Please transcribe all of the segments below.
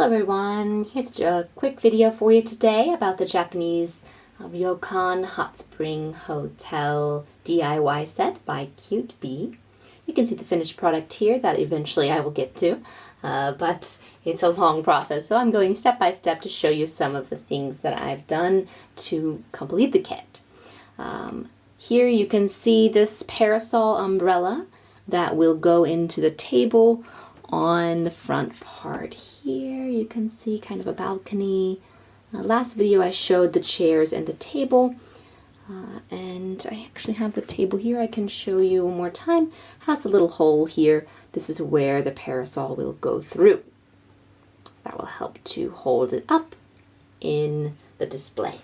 Hello everyone, here's a quick video for you today about the Japanese Ryokan Hotspring Hotel DIY set by CuteBee. You can see the finished product here that eventually I will get to, but it's a long process, so I'm going step by step to show you some of the things that I've done to complete the kit. Here you can see this parasol umbrella that will go into the table. On the front part here you can see kind of a balcony. Last video I showed the chairs and the table, and I actually have the table here. I can show you one more time. It has the little hole here. This is where the parasol will go through. So that will help to hold it up in the display.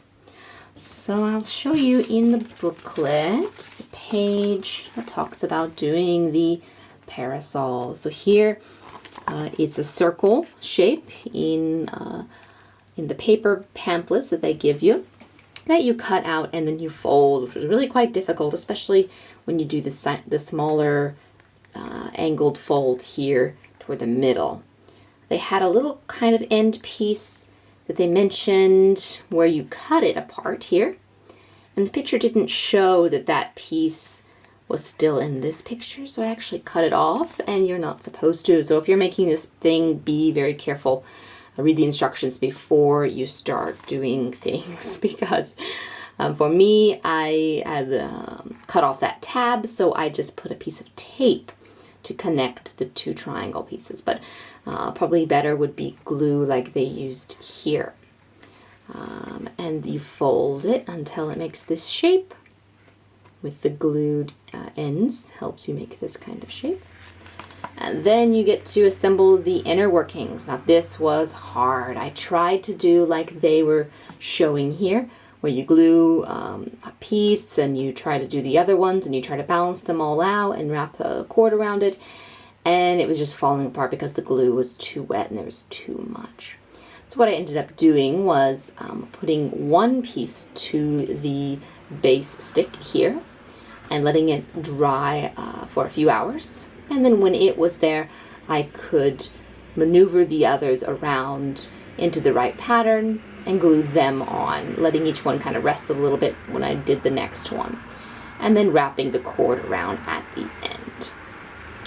So I'll show you in the booklet the page that talks about doing the parasol. So here it's a circle shape in the paper pamphlets that they give you, that you cut out and then you fold, which is really quite difficult, especially when you do the smaller angled fold here toward the middle. They had a little kind of end piece that they mentioned where you cut it apart here, and the picture didn't show that that piece was still in this picture, so I actually cut it off, and you're not supposed to. So if you're making this thing, be very careful. Read the instructions before you start doing things, because for me, I had cut off that tab, so I just put a piece of tape to connect the two triangle pieces, but probably better would be glue like they used here. And you fold it until it makes this shape with the glued ends, helps you make this kind of shape. And then you get to assemble the inner workings. Now this was hard. I tried to do like they were showing here, where you glue a piece and you try to do the other ones and you try to balance them all out and wrap a cord around it, and it was just falling apart because the glue was too wet and there was too much. So what I ended up doing was putting one piece to the base stick here and letting it dry for a few hours. And then when it was there, I could maneuver the others around into the right pattern and glue them on, letting each one kind of rest a little bit when I did the next one, and then wrapping the cord around at the end.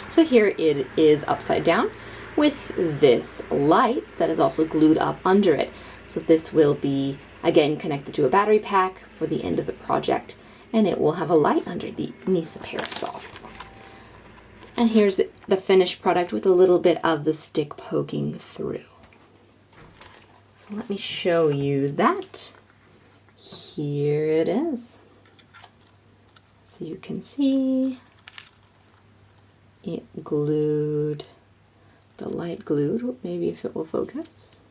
So here it is upside down with this light that is also glued up under it. So this will be, again, connected to a battery pack for the end of the project, and it will have a light underneath the parasol. And here's the finished product with a little bit of the stick poking through. So let me show you that. Here it is. So you can see it glued, the light glued, maybe if it will focus.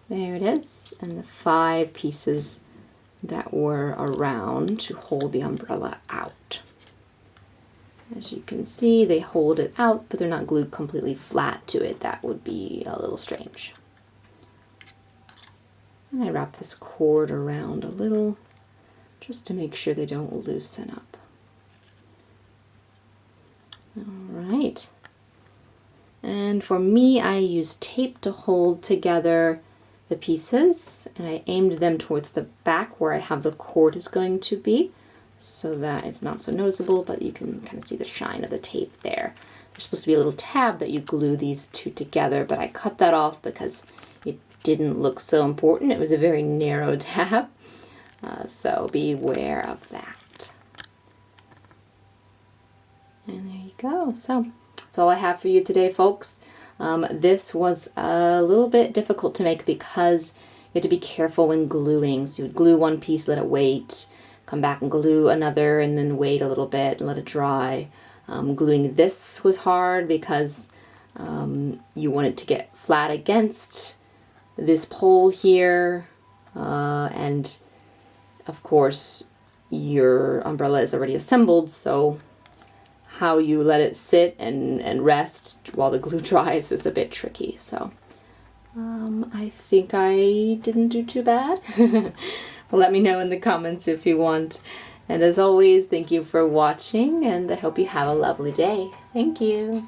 There it is, and the 5 pieces that were around to hold the umbrella out. As you can see, they hold it out, but they're not glued completely flat to it. That would be a little strange. And I wrap this cord around a little, just to make sure they don't loosen up. All right. And for me, I use tape to hold together the pieces, and I aimed them towards the back where I have the cord is going to be, so that it's not so noticeable, but you can kind of see the shine of the tape there. There's supposed to be a little tab that you glue these two together, but I cut that off because it didn't look so important. It was a very narrow tab, so beware of that. And there you go. So that's all I have for you today, folks. This was a little bit difficult to make because you had to be careful when gluing. So you would glue one piece, let it wait, come back and glue another, and then wait a little bit and let it dry. Gluing this was hard because you want it to get flat against this pole here, and of course your umbrella is already assembled, so how you let it sit and rest while the glue dries is a bit tricky. So I think I didn't do too bad. Let me know in the comments if you want. And as always, thank you for watching, and I hope you have a lovely day. Thank you.